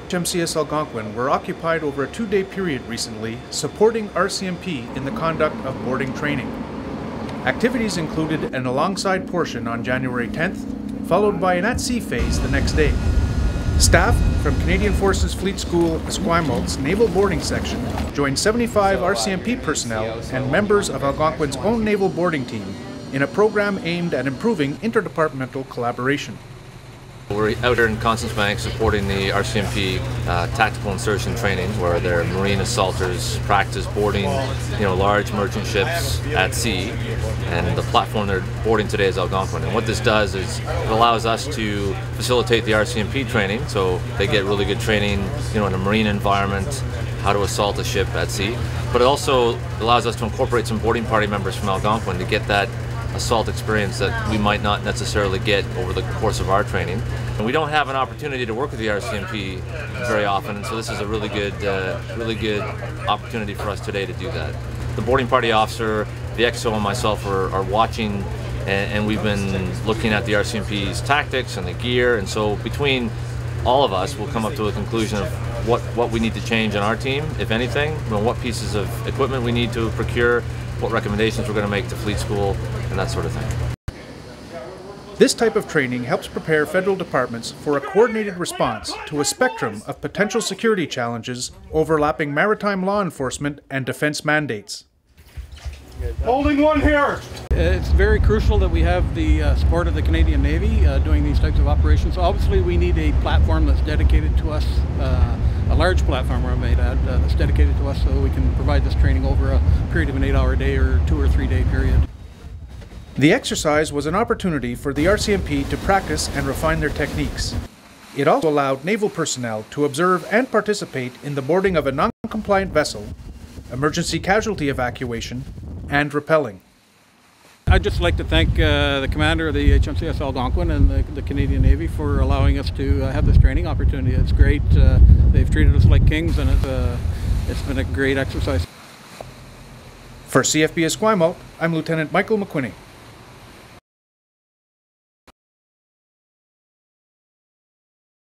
HMCS Algonquin were occupied over a 2-day period recently, supporting RCMP in the conduct of boarding training. Activities included an alongside portion on January 10th, followed by an at-sea phase the next day. Staff from Canadian Forces Fleet School Esquimalt Naval Boarding Section joined 75 RCMP personnel and members of Algonquin's own naval boarding team in a program aimed at improving interdepartmental collaboration. We're out here in Constance Bank supporting the RCMP tactical insertion training, where their marine assaulters practice boarding, large merchant ships at sea, and the platform they're boarding today is Algonquin. And what this does is it allows us to facilitate the RCMP training, so they get really good training, in a marine environment, how to assault a ship at sea. But it also allows us to incorporate some boarding party members from Algonquin to get that assault experience that we might not necessarily get over the course of our training. And we don't have an opportunity to work with the RCMP very often, and so this is a really good opportunity for us today to do that. The boarding party officer, the XO, and myself are watching, and we've been looking at the RCMP's tactics and the gear, and so between all of us we'll come up to a conclusion of what we need to change in our team, if anything, what pieces of equipment we need to procure, what recommendations we're going to make to fleet school, and that sort of thing. This type of training helps prepare federal departments for a coordinated response to a spectrum of potential security challenges overlapping maritime law enforcement and defense mandates. Holding one here! It's very crucial that we have the support of the Canadian Navy doing these types of operations. Obviously we need a platform that's dedicated to us, a large platform, I might add, that's dedicated to us, so we can provide this training over a period of an 8-hour day or 2 or 3 day period. The exercise was an opportunity for the RCMP to practice and refine their techniques. It also allowed naval personnel to observe and participate in the boarding of a non-compliant vessel, emergency casualty evacuation, and rappelling. I'd just like to thank the commander of the HMCS Algonquin and the Canadian Navy for allowing us to have this training opportunity. It's great. They've treated us like kings, and it's been a great exercise. For CFB Esquimalt, I'm Lieutenant Michael McQuinney.